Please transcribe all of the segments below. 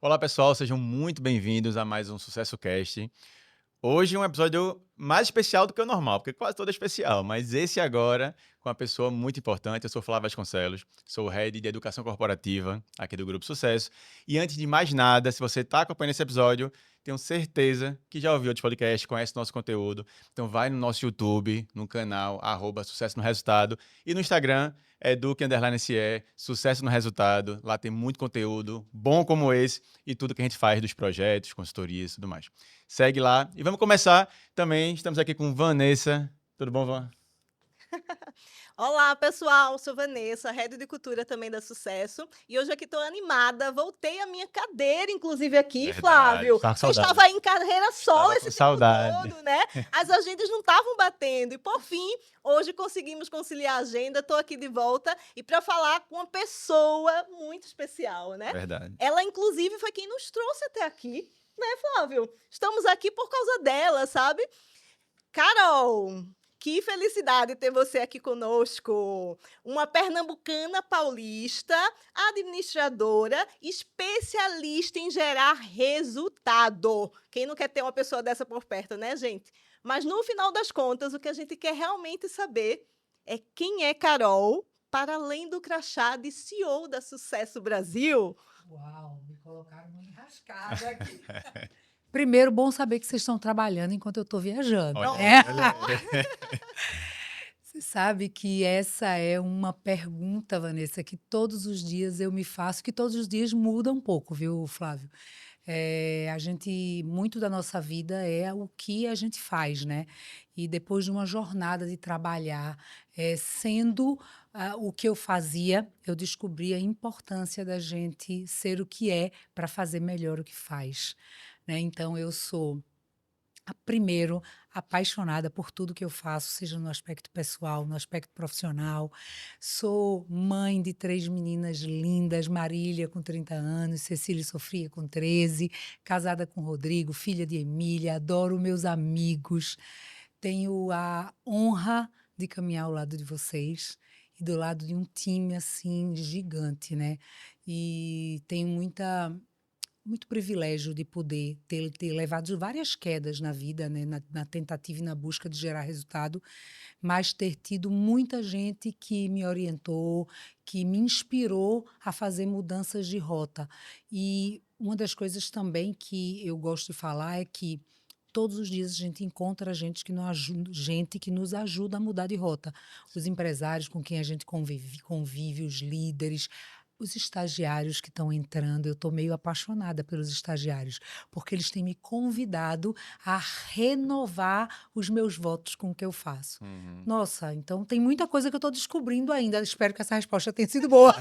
Olá, pessoal, sejam muito bem-vindos a mais um Sucesso Cast. Hoje um episódio mais especial do que o normal, porque quase todo é especial, mas esse agora com uma pessoa muito importante. Eu sou Flávio Vasconcelos, sou o Head de Educação Corporativa aqui do Grupo Sucesso. E antes de mais nada, se você está acompanhando esse episódio, tenho certeza que já ouviu outros podcasts, conhece nosso conteúdo. Então vai no nosso YouTube, no canal, @Sucesso no Resultado. E no Instagram, Eduque_SE, Sucesso no Resultado. Lá tem muito conteúdo bom como esse e tudo que a gente faz dos projetos, consultorias e tudo mais. Segue lá. E vamos começar também. Estamos aqui com Vanessa. Tudo bom, Van? Olá, pessoal, sou Vanessa, Head de Cultura também da Sucesso, e hoje aqui estou animada, voltei a minha cadeira, inclusive aqui, Verdade. Flávio, Tava com porque eu saudade. estava aí em carreira solo Tava com esse tempo saudade. todo, né? As agendas não estavam batendo, e por fim, hoje conseguimos conciliar a agenda, estou aqui de volta, e para falar com uma pessoa muito especial, né? Verdade. Ela, inclusive, foi quem nos trouxe até aqui, né, Flávio? Estamos aqui por causa dela, sabe? Carol, que felicidade ter você aqui conosco. Uma pernambucana paulista, administradora, especialista em gerar resultado. Quem não quer ter uma pessoa dessa por perto, né, gente? Mas no final das contas, o que a gente quer realmente saber é quem é Carol, para além do crachá de CEO da Sucesso Brasil. Uau, me colocaram uma enrascada aqui. Primeiro, bom saber que vocês estão trabalhando enquanto eu estou viajando, Olha aí, né? olha aí. Você sabe que essa é uma pergunta, Vanessa, que todos os dias eu me faço, que todos os dias muda um pouco, viu, Flávio? A gente, muito da nossa vida é o que a gente faz, né? E depois de uma jornada de trabalhar, sendo o que eu fazia, eu descobri a importância da gente ser o que é para fazer melhor o que faz, né? Então, eu sou primeiro, apaixonada por tudo que eu faço, seja no aspecto pessoal, no aspecto profissional. Sou mãe de 3 meninas lindas, Marília com 30 anos, Cecília e Sofia com 13, casada com Rodrigo, filha de Emília, adoro meus amigos. Tenho a honra de caminhar ao lado de vocês e do lado de um time, assim, gigante, né. E tenho muito privilégio de poder ter levado várias quedas na vida, né, na tentativa e na busca de gerar resultado, mas ter tido muita gente que me orientou, que me inspirou a fazer mudanças de rota. E uma das coisas também que eu gosto de falar é que todos os dias a gente encontra gente que nos ajuda a mudar de rota. Os empresários com quem a gente convive, os líderes, os estagiários que estão entrando. Eu estou meio apaixonada pelos estagiários, porque eles têm me convidado a renovar os meus votos com o que eu faço. Uhum. Nossa, então tem muita coisa que eu estou descobrindo ainda. Espero que essa resposta tenha sido boa.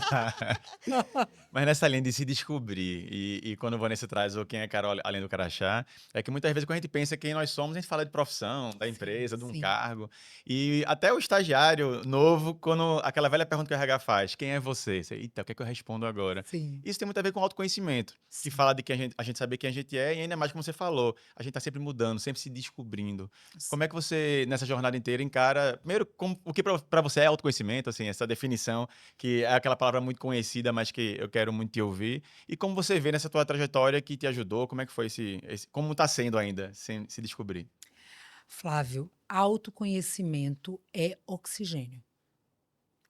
Mas nessa linha de se descobrir, e quando o Vanessa traz o quem é Carol além do crachá, é que muitas vezes quando a gente pensa quem nós somos, a gente fala de profissão, da Sim, empresa, de um sim, cargo. E até o estagiário novo, quando aquela velha pergunta que o RH faz, quem é você? Você, eita, o que é que eu respondo agora? sim, Isso tem muito a ver com autoconhecimento, que sim, fala de que a gente saber quem a gente é, e ainda mais como você falou, a gente está sempre mudando, sempre se descobrindo. Como é que você, nessa jornada inteira, encara, primeiro, o que para você é autoconhecimento, assim, essa definição, que é aquela palavra muito conhecida, mas que eu quero muito te ouvir. E como você vê nessa tua trajetória que te ajudou, como é que foi como está sendo ainda, sem se descobrir? Flávio, autoconhecimento é oxigênio.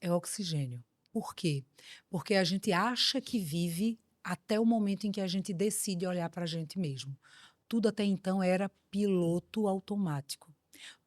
É oxigênio. Por quê? Porque a gente acha que vive até o momento em que a gente decide olhar para a gente mesmo. Tudo até então era piloto automático.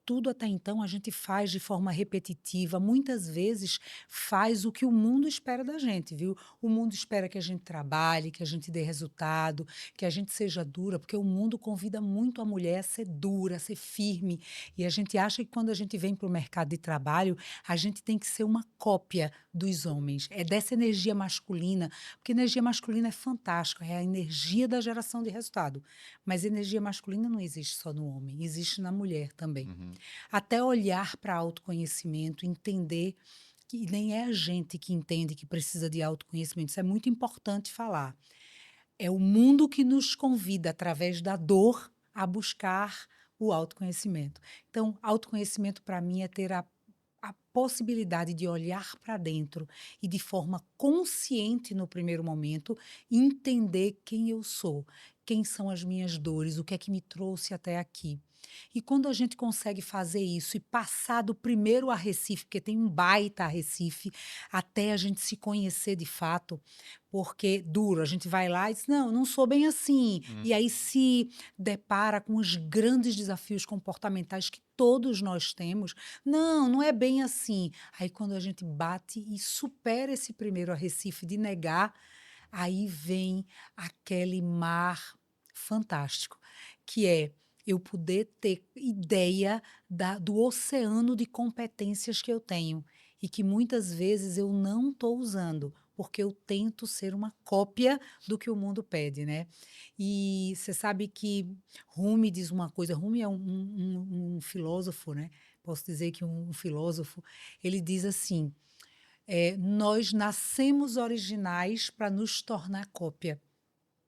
Tudo até então a gente faz de forma repetitiva, muitas vezes faz o que o mundo espera da gente, viu? O mundo espera que a gente trabalhe, que a gente dê resultado, que a gente seja dura, porque o mundo convida muito a mulher a ser dura, a ser firme. E a gente acha que quando a gente vem para o mercado de trabalho, a gente tem que ser uma cópia dos homens. É dessa energia masculina, porque energia masculina é fantástica, é a energia da geração de resultado. Mas energia masculina não existe só no homem, existe na mulher também. Uhum. Até olhar para autoconhecimento, entender que nem é a gente que entende que precisa de autoconhecimento. Isso é muito importante falar. É o mundo que nos convida, através da dor, a buscar o autoconhecimento. Então, autoconhecimento para mim é ter a a possibilidade de olhar para dentro e de forma consciente no primeiro momento, entender quem eu sou, quem são as minhas dores, o que é que me trouxe até aqui. E quando a gente consegue fazer isso e passar do primeiro arrecife, porque tem um baita arrecife, até a gente se conhecer de fato, porque duro, a gente vai lá e diz, não, não sou bem assim. Hum. E aí se depara com os grandes desafios comportamentais que todos nós temos. Não, não é bem assim. Aí quando a gente bate e supera esse primeiro arrecife de negar, aí vem aquele mar fantástico, que é eu poder ter ideia do oceano de competências que eu tenho e que muitas vezes eu não estou usando, porque eu tento ser uma cópia do que o mundo pede, né? E você sabe que Rumi diz uma coisa, Rumi é um filósofo, né? Posso dizer que um filósofo, ele diz assim, nós nascemos originais para nos tornar cópia.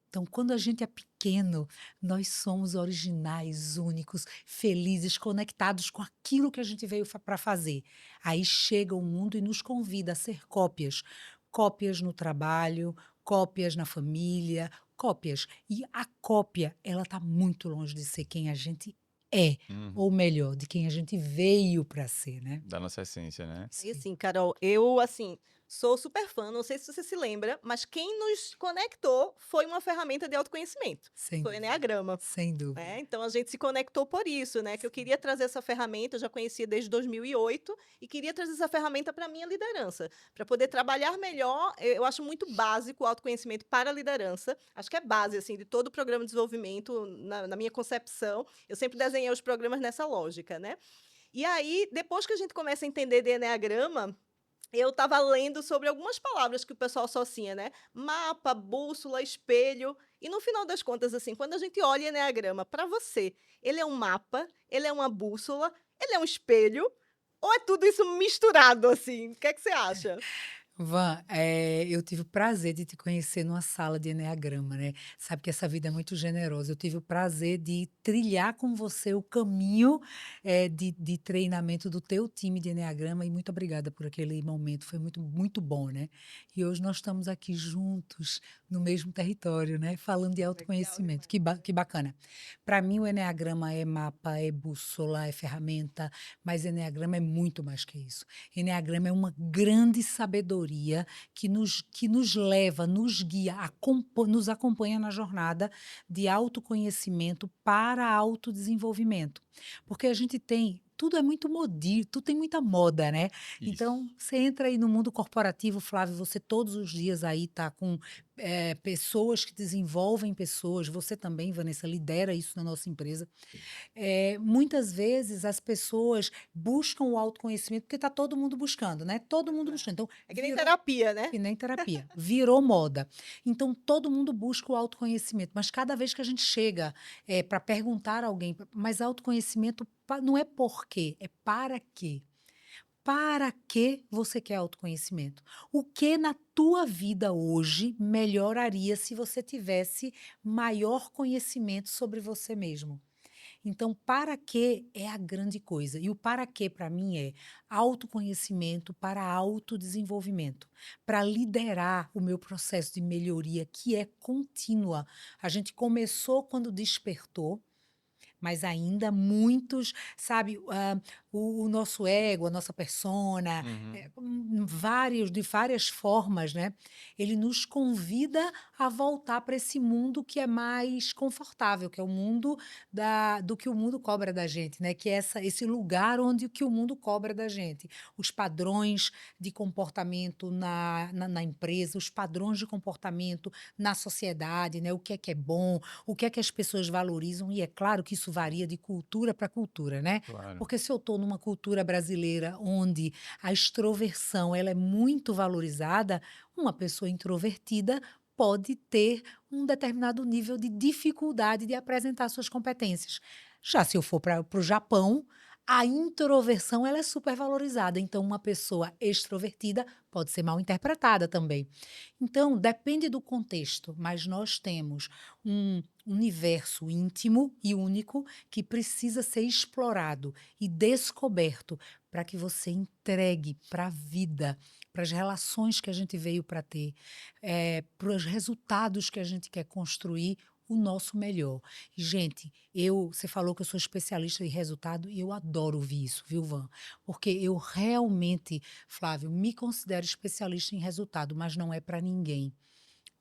Então, quando a gente é pequeno, nós somos originais, únicos, felizes, conectados com aquilo que a gente veio para fazer. Aí chega o mundo e nos convida a ser cópias. Cópias no trabalho, cópias na família, cópias. E a cópia, ela está muito longe de ser quem a gente é, Uhum. ou melhor, de quem a gente veio para ser, né? Da nossa essência, né? E Sim, assim, Carol, eu, assim, sou super fã, não sei se você se lembra, mas quem nos conectou foi uma ferramenta de autoconhecimento. sem Foi o dúvida. Eneagrama. Sem dúvida. Né? Então a gente se conectou por isso, né? Que eu queria trazer essa ferramenta, eu já conhecia desde 2008 e queria trazer essa ferramenta para a minha liderança, para poder trabalhar melhor. Eu acho muito básico o autoconhecimento para a liderança. Acho que é base assim de todo o programa de desenvolvimento na minha concepção. Eu sempre desenhei os programas nessa lógica, né? E aí, depois que a gente começa a entender de Eneagrama, eu estava lendo sobre algumas palavras que o pessoal associa, né? Mapa, bússola, espelho. E no final das contas, assim, quando a gente olha Eneagrama, para você, ele é um mapa, ele é uma bússola, ele é um espelho, ou é tudo isso misturado, assim? O que é que você acha? Van, eu tive o prazer de te conhecer numa sala de eneagrama, né? Sabe que essa vida é muito generosa. Eu tive o prazer de trilhar com você o caminho de treinamento do teu time de eneagrama e muito obrigada por aquele momento. Foi muito, muito bom, né? E hoje nós estamos aqui juntos no mesmo território, né? Falando de Legal autoconhecimento. demais. Que bacana. Para mim, o eneagrama é mapa, é bússola, é ferramenta, mas eneagrama é muito mais que isso. Eneagrama é uma grande sabedoria que nos leva, nos guia, nos acompanha na jornada de autoconhecimento para autodesenvolvimento. Porque a gente tem. Tudo é muito modinho, tudo tem muita moda, né? Isso. Então, você entra aí no mundo corporativo, Flávio, você todos os dias aí está com pessoas que desenvolvem pessoas, você também, Vanessa, lidera isso na nossa empresa. Muitas vezes as pessoas buscam o autoconhecimento porque está todo mundo buscando, né? Todo mundo buscando. Então, É que nem virou terapia, né? que nem terapia, virou moda. Então, todo mundo busca o autoconhecimento, mas cada vez que a gente chega para perguntar a alguém, mas autoconhecimento não é por quê, é para quê. Para que você quer autoconhecimento? O que na tua vida hoje melhoraria se você tivesse maior conhecimento sobre você mesmo? Então, para que é a grande coisa. E o para que, para mim, é autoconhecimento para autodesenvolvimento, para liderar o meu processo de melhoria, que é contínua. A gente começou quando despertou, mas ainda muitos, sabe, o nosso ego, a nossa persona, Uhum. de várias formas, né? Ele nos convida a voltar para esse mundo que é mais confortável, que é o mundo do que o mundo cobra da gente, né? Que é esse lugar onde o que o mundo cobra da gente. Os padrões de comportamento na empresa, os padrões de comportamento na sociedade, né? O que é bom, o que é que as pessoas valorizam, e é claro que isso varia de cultura para cultura, né? Claro. Porque se eu estou numa cultura brasileira onde a extroversão ela é muito valorizada, uma pessoa introvertida pode ter um determinado nível de dificuldade de apresentar suas competências. Já se eu for para o Japão, A introversão, ela é super valorizada. Então, uma pessoa extrovertida pode ser mal interpretada também. Então, depende do contexto, mas nós temos um universo íntimo e único que precisa ser explorado e descoberto para que você entregue para a vida, para as relações que a gente veio para ter, para os resultados que a gente quer construir, o nosso melhor. E, gente, você falou que eu sou especialista em resultado e eu adoro ouvir isso, viu, Van? Porque eu realmente, Flávio, me considero especialista em resultado, mas não é para ninguém.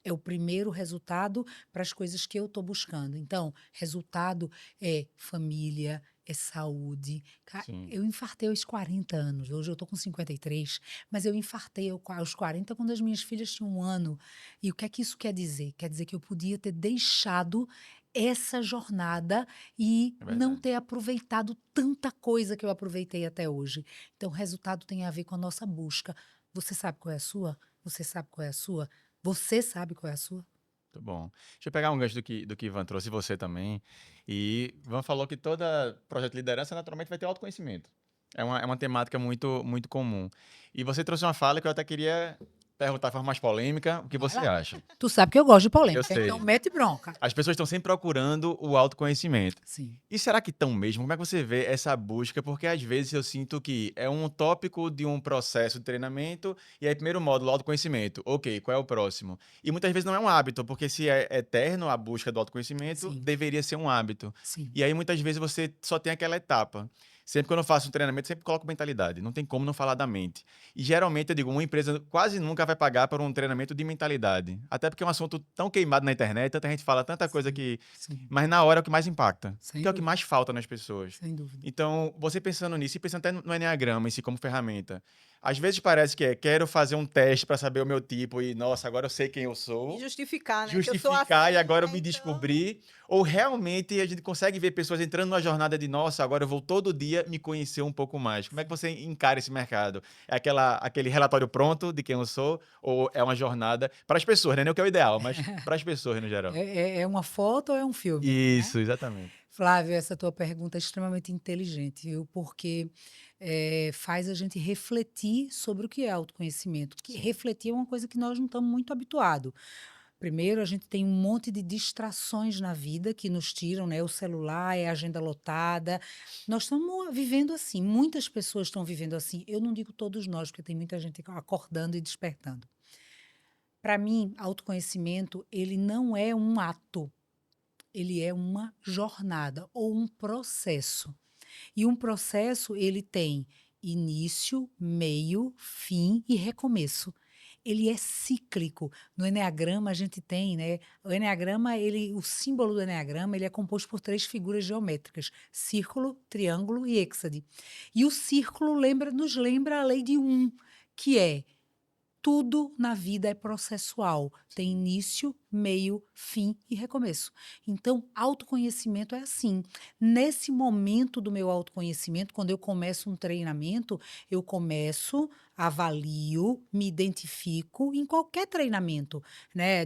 É o primeiro resultado para as coisas que eu estou buscando. Então, resultado é família, é saúde. Sim. Eu infartei aos 40 anos, hoje eu estou com 53, mas eu infartei aos 40 quando as minhas filhas tinham 1 ano. E o que é que isso quer dizer? Quer dizer que eu podia ter deixado essa jornada e É não verdade. ter aproveitado tanta coisa que eu aproveitei até hoje. Então, resultado tem a ver com a nossa busca. Você sabe qual é a sua? Você sabe qual é a sua? Você sabe qual é a sua? Muito bom. Deixa eu pegar um gancho do que Ivan trouxe, e você também. E Ivan falou que toda projeto de liderança naturalmente vai ter autoconhecimento. É uma temática muito, muito comum. E você trouxe uma fala que eu até queria perguntar de forma mais polêmica, o que Vai você lá. acha? Tu sabe que eu gosto de Eu polêmica, então sei. mete bronca. As pessoas estão sempre procurando o autoconhecimento. Sim, E será que estão mesmo? Como é que você vê essa busca? Porque às vezes eu sinto que é um tópico de um processo de treinamento e aí primeiro módulo, autoconhecimento. Ok, qual é o próximo? E muitas vezes não é um hábito, porque se é eterno a busca do autoconhecimento, sim, deveria ser um hábito. sim. E aí muitas vezes você só tem aquela etapa. Sempre quando eu faço um treinamento, sempre coloco mentalidade. Não tem como não falar da mente. E geralmente eu digo, uma empresa quase nunca vai pagar por um treinamento de mentalidade. Até porque é um assunto tão queimado na internet, tanta gente fala tanta coisa Sim, que, sim, mas na hora é o que mais impacta, sem porque é o que dúvida, mais falta nas pessoas. sem dúvida. Então, você pensando nisso e pensando até no Enneagrama em si como ferramenta, às vezes parece que quero fazer um teste para saber o meu tipo e, nossa, agora eu sei quem eu E sou, justificar, né? Que eu sou justificar e assim, agora eu né? me Então. descobrir, ou realmente a gente consegue ver pessoas entrando numa jornada de, nossa, agora eu vou todo dia me conhecer um pouco mais. Como é que você encara esse mercado? É aquele relatório pronto de quem eu sou, ou é uma jornada para as pessoas, né? Não é o que é o ideal, mas para as pessoas no geral. É uma foto ou é um filme, né? Isso, exatamente. Flávio, essa tua pergunta é extremamente inteligente, viu? Porque faz a gente refletir sobre o que é autoconhecimento. Que Sim. refletir é uma coisa que nós não estamos muito habituados. Primeiro, a gente tem um monte de distrações na vida que nos tiram, né? O celular, é a agenda lotada. Nós estamos vivendo assim, muitas pessoas estão vivendo assim. Eu não digo todos nós, porque tem muita gente acordando e despertando. Para mim, autoconhecimento, ele não é um ato, ele é uma jornada ou um processo. E um processo, ele tem início, meio, fim e recomeço. Ele é cíclico. No eneagrama a gente tem, né? O eneagrama, o símbolo do eneagrama, ele é composto por 3 figuras geométricas: círculo, triângulo e êxade. E o círculo nos lembra a lei de um, que é tudo na vida é processual, tem Sim. início, meio, fim e recomeço. Então, autoconhecimento é assim. Nesse momento do meu autoconhecimento, quando eu começo um treinamento, eu começo, avalio, me identifico em qualquer treinamento, né?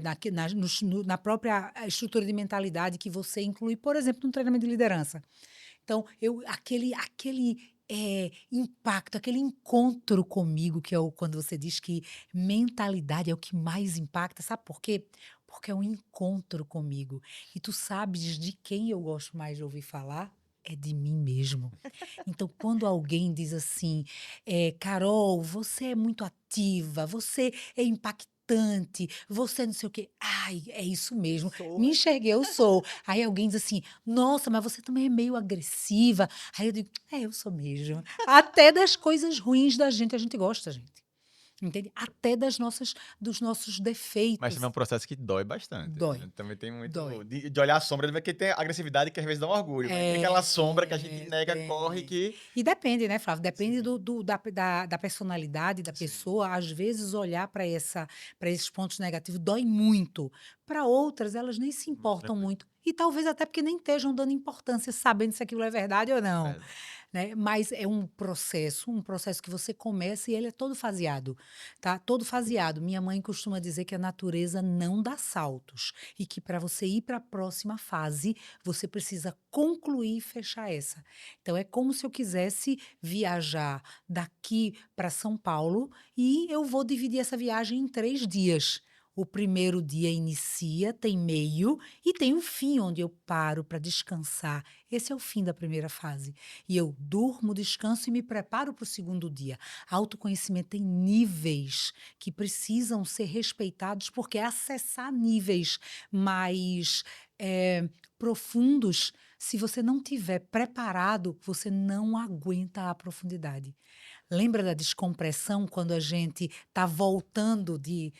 Na própria estrutura de mentalidade que você inclui, por exemplo, no treinamento de liderança. Então, aquele impacto, aquele encontro comigo, que é quando você diz que mentalidade é o que mais impacta, sabe por quê? Porque é um encontro comigo. E tu sabes de quem eu gosto mais de ouvir falar? É de mim mesmo. Então, quando alguém diz assim, Carol, você é muito ativa, você é impactante, você não sei o quê. Ai, é isso mesmo. Sou. Me enxerguei, eu sou. Aí alguém diz assim, nossa, mas você também é meio agressiva. Aí eu digo, eu sou mesmo. Até das coisas ruins da gente, a gente gosta, gente. Entende? Até dos nossos Mas também é defeitos. um processo que dói bastante, Dói, né? Também tem muito dói. de olhar a sombra, porque tem agressividade que às vezes dá um orgulho, mas tem aquela sombra que a gente nega, corre Tem. que E depende, né, Flávio? Depende sim, da personalidade da sim, pessoa. Às vezes, olhar para esses pontos negativos dói muito. Para outras, elas nem se muito importam tranquilo. muito. E talvez até porque nem estejam dando importância, sabendo se aquilo é verdade ou É não. verdade. né? Mas é um processo que você começa e ele é todo faseado, tá? Todo faseado. Minha mãe costuma dizer que a natureza não dá saltos e que para você ir para a próxima fase, você precisa concluir e fechar essa. Então é como se eu quisesse viajar daqui para São Paulo e eu vou dividir essa viagem em 3 dias. O primeiro dia inicia, tem meio e tem o fim, onde eu paro para descansar. Esse é o fim da primeira fase. E eu durmo, descanso e me preparo para o segundo dia. Autoconhecimento tem níveis que precisam ser respeitados, porque acessar níveis mais profundos, se você não tiver preparado, você não aguenta a profundidade. Lembra da descompressão quando a gente está voltando de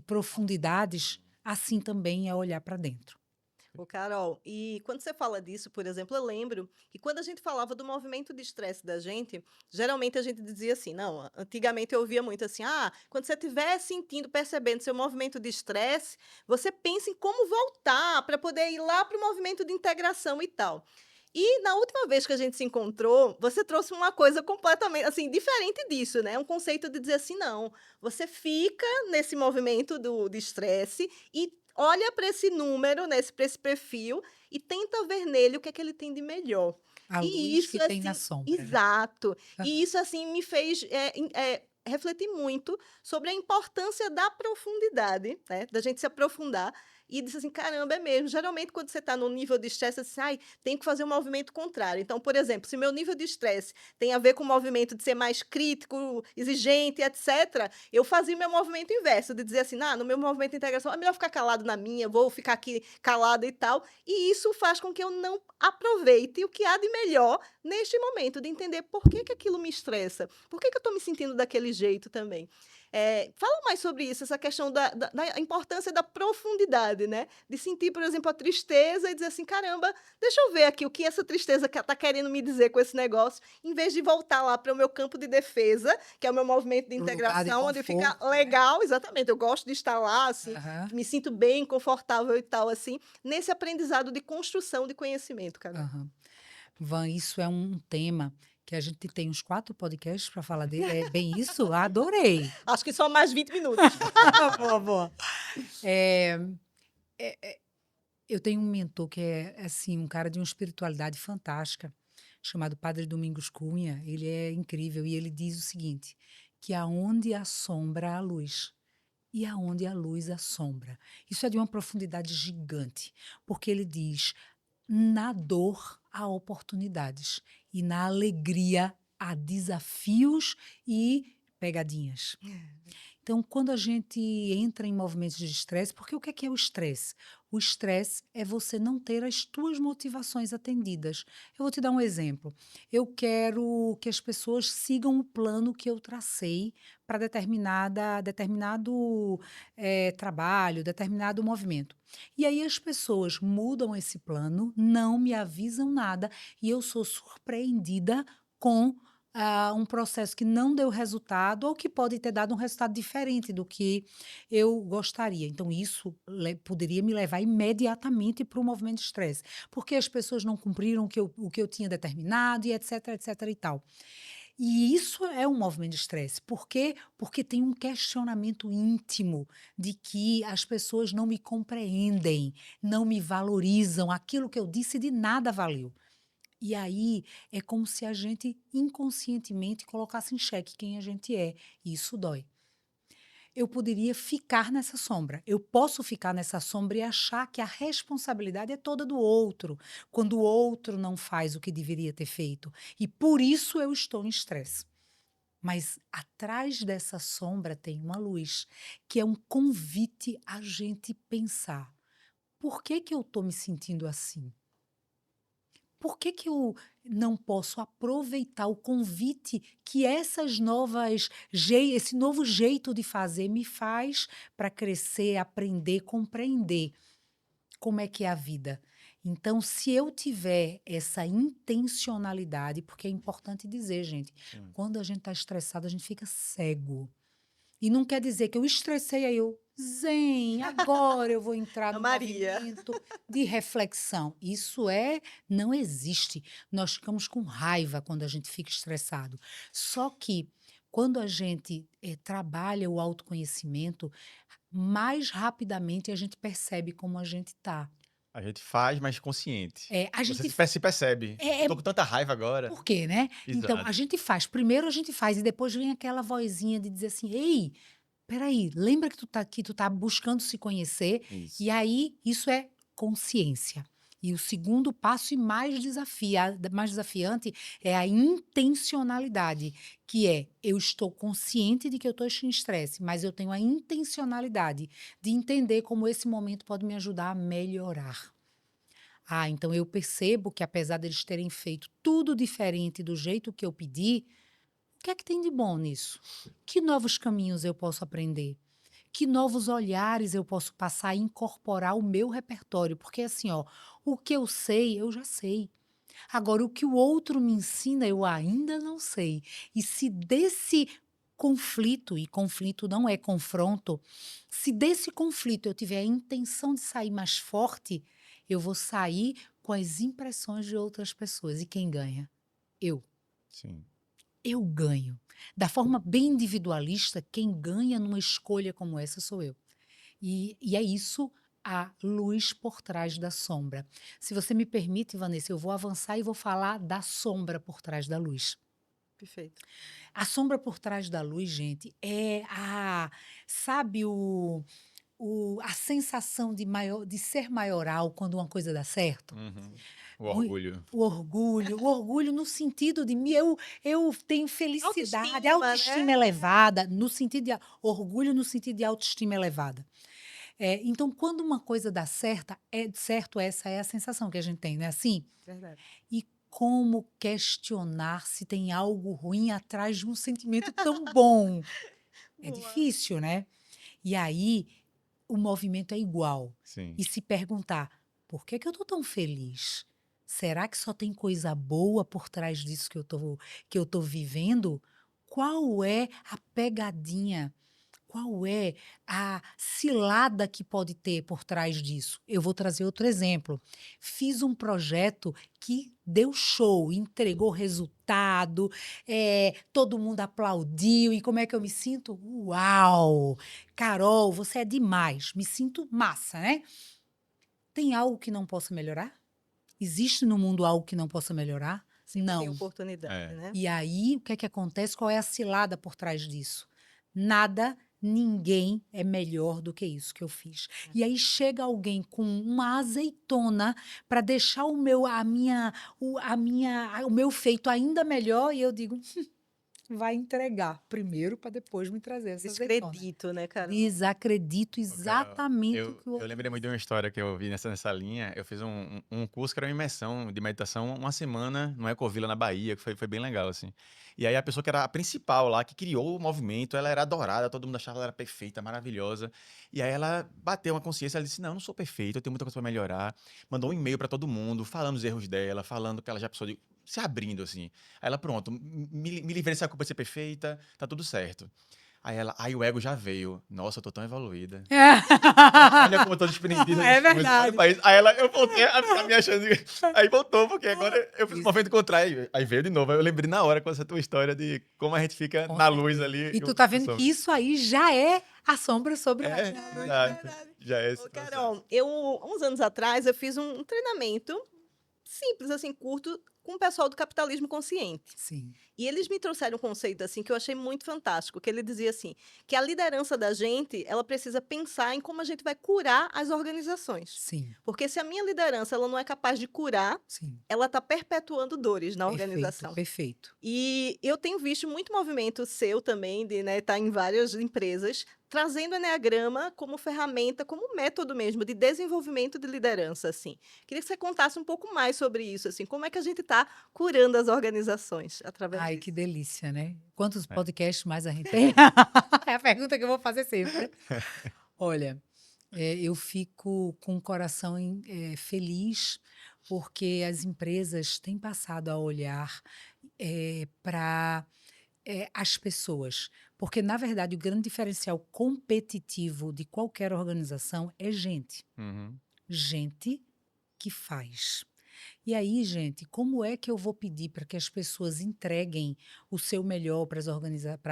profundidades? Assim também é olhar para dentro. Ô, Carol, e quando você fala disso, por exemplo, eu lembro que quando a gente falava do movimento de estresse da gente, geralmente a gente dizia assim, não, antigamente eu ouvia muito assim, quando você estiver sentindo, percebendo seu movimento de estresse, você pensa em como voltar para poder ir lá para o movimento de integração e tal. E na última vez que a gente se encontrou, você trouxe uma coisa completamente, assim, diferente disso, né? Um conceito de dizer assim, não, você fica nesse movimento de estresse e olha para esse número, né, para esse perfil e tenta ver nele o que ele tem de melhor. A E luz isso, que tem na assim, sombra, né? exato. E Aham. isso, assim, me fez refletir muito sobre a importância da profundidade, né, da gente se aprofundar. E disse assim, caramba, é mesmo. Geralmente, quando você está no nível de estresse, você diz, ai, tem que fazer um movimento contrário. Então, por exemplo, se meu nível de estresse tem a ver com o movimento de ser mais crítico, exigente, etc., eu fazia o meu movimento inverso, de dizer assim, no meu movimento de integração é melhor ficar calado na minha, vou ficar aqui calado e tal. E isso faz com que eu não aproveite o que há de melhor neste momento, de entender por que que aquilo me estressa, por que que eu estou me sentindo daquele jeito também. Fala mais sobre isso, essa questão da importância da profundidade, né? De sentir, por exemplo, a tristeza e dizer assim, caramba, deixa eu ver aqui o que essa tristeza está querendo me dizer com esse negócio, em vez de voltar lá para o meu campo de defesa, que é o meu movimento de O lugar de integração, onde fica conforto, né? legal, exatamente, eu gosto de estar lá, assim, Aham, me sinto bem, confortável e tal, assim, nesse aprendizado de construção de conhecimento, Carol. aham. Van, isso é um tema que a gente tem uns 4 podcasts para falar dele. É bem isso? Adorei. Acho que só mais 20 minutos. Boa, boa. É, eu tenho um mentor que é assim um cara de uma espiritualidade fantástica, chamado Padre Domingos Cunha. Ele é incrível e ele diz o seguinte, que aonde há sombra há luz e aonde há luz há sombra. Isso é de uma profundidade gigante, porque ele diz: na dor há oportunidades e na alegria há desafios e pegadinhas. Então, quando a gente entra em movimentos de estresse, porque o que é o estresse? O estresse é você não ter as tuas motivações atendidas. Eu vou te dar um exemplo. Eu quero que as pessoas sigam o plano que eu tracei para determinado trabalho, determinado movimento. E aí as pessoas mudam esse plano, não me avisam nada e eu sou surpreendida com um processo que não deu resultado ou que pode ter dado um resultado diferente do que eu gostaria. Então, isso poderia me levar imediatamente para o movimento de estresse, porque as pessoas não cumpriram o que eu tinha determinado e etc, etc e tal. E isso é um movimento de estresse. Por quê? Porque tem um questionamento íntimo de que as pessoas não me compreendem, não me valorizam, aquilo que eu disse de nada valeu. E aí é como se a gente inconscientemente colocasse em xeque quem a gente é. E isso dói. Eu poderia ficar nessa sombra. Eu posso ficar nessa sombra e achar que a responsabilidade é toda do outro, quando o outro não faz o que deveria ter feito. E por isso eu estou em estresse. Mas atrás dessa sombra tem uma luz, que é um convite a gente pensar: por que que eu estou me sentindo assim? Por que que eu não posso aproveitar o convite que esse novo jeito de fazer me faz para crescer, aprender, compreender como é que é a vida? Então, se eu tiver essa intencionalidade, porque é importante dizer, gente, Sim. quando a gente está estressado, a gente fica cego. E não quer dizer que eu estressei, aí eu, zen, agora eu vou entrar A no Maria. movimento de reflexão. Não existe. Nós ficamos com raiva quando a gente fica estressado. Só que quando a gente trabalha o autoconhecimento, mais rapidamente a gente percebe como a gente está. A gente faz, mas consciente. A Você gente se percebe. é, Eu é tô com tanta raiva agora. por quê, né? Então, a Exato. gente faz. Primeiro a gente faz e depois vem aquela vozinha de dizer assim, ei, peraí, lembra que tu tá buscando se conhecer? Isso. E aí, isso é consciência. E o segundo passo e mais desafiante é a intencionalidade, que é, eu estou consciente de que eu estou em estresse, mas eu tenho a intencionalidade de entender como esse momento pode me ajudar a melhorar. Então eu percebo que apesar deles terem feito tudo diferente do jeito que eu pedi, o que é que tem de bom nisso? Que novos caminhos eu posso aprender? Que novos olhares eu posso passar e incorporar ao meu repertório? Porque assim, ó, o que eu sei, eu já sei. Agora, o que o outro me ensina, eu ainda não sei. E se desse conflito, e conflito não é confronto, se desse conflito eu tiver a intenção de sair mais forte, eu vou sair com as impressões de outras pessoas. E quem ganha? Eu. Sim. Eu ganho. Da forma bem individualista, quem ganha numa escolha como essa sou eu. E é isso a luz por trás da sombra. Se você me permite, Vanessa, eu vou avançar e vou falar da sombra por trás da luz. Perfeito. A sombra por trás da luz, gente, sabe a sensação de ser maioral quando uma coisa dá certo? Uhum. O Ui, orgulho. o orgulho no sentido de eu tenho felicidade, Autoestima, autoestima né? elevada, no sentido de orgulho no sentido de autoestima elevada. Então, quando uma coisa dá certo, essa é a sensação que a gente tem, né? Assim, Verdade. e como questionar se tem algo ruim atrás de um sentimento tão bom? É Boa. difícil, né? E aí, o movimento é igual. Sim. E se perguntar, por que eu tô tão feliz? Será que só tem coisa boa por trás disso que eu tô vivendo? Qual é a pegadinha? Qual é a cilada que pode ter por trás disso? Eu vou trazer outro exemplo. Fiz um projeto que deu show, entregou resultado, todo mundo aplaudiu. E como é que eu me sinto? Uau! Carol, você é demais. Me sinto massa, né? Tem algo que não possa melhorar? Existe no mundo algo que não possa melhorar? Sempre tem Não. oportunidade, É. né? E aí, o que é que acontece? Qual é a cilada por trás disso? Nada, ninguém é melhor do que isso que eu fiz. E aí chega alguém com uma azeitona para deixar o meu feito ainda melhor e eu digo, vai entregar primeiro para depois me trazer essa azeitona. Descredito, né, Carol? Desacredito Ô, Carol, exatamente o eu, que o eu outro lembrei muito diz. de uma história que eu vi nessa linha. Eu fiz um curso que era uma imersão de meditação uma semana no Ecovila, na Bahia, que foi bem legal, assim. E aí a pessoa que era a principal lá, que criou o movimento, ela era adorada, todo mundo achava ela era perfeita, maravilhosa. E aí ela bateu uma consciência, ela disse, não, eu não sou perfeita, eu tenho muita coisa para melhorar. Mandou um e-mail para todo mundo, falando os erros dela, falando que ela já precisou de... se abrindo, assim. Aí ela, pronto, me livrei dessa culpa de ser perfeita, tá tudo certo. Aí o ego já veio. Nossa, eu tô tão evoluída. Olha como eu tô desprendida É das coisas. Olha verdade. pra isso. Aí eu voltei a ficar me achando. Aí voltou, porque agora eu fiz o Isso, movimento contrário. Aí veio de novo. Aí eu lembrei na hora com essa tua história de como a gente fica com na luz certeza. ali. E tu tá vendo que isso aí já é a sombra sobre a É, luz. exato. Já é esse Ô, processo. Carol, uns anos atrás, eu fiz um treinamento simples, assim, curto, com o pessoal do capitalismo consciente. Sim, E eles me trouxeram um conceito, assim, que eu achei muito fantástico, que ele dizia assim, que a liderança da gente, ela precisa pensar em como a gente vai curar as organizações. sim, Porque se a minha liderança, ela não é capaz de curar, sim. ela está perpetuando dores na Perfeito, organização. perfeito. E eu tenho visto muito movimento seu também, de estar em várias empresas, trazendo o Eneagrama como ferramenta, como método mesmo de desenvolvimento de liderança, assim. Queria que você contasse um pouco mais sobre isso, assim, como é que a gente está curando as organizações através Ai, disso. que delícia, né? Quantos É. podcasts mais a gente tem? É a pergunta que eu vou fazer sempre. Olha, eu fico com o coração feliz porque as empresas têm passado a olhar para as pessoas. Porque, na verdade, o grande diferencial competitivo de qualquer organização é gente. Uhum. Gente que faz. E aí, gente, como é que eu vou pedir para que as pessoas entreguem o seu melhor para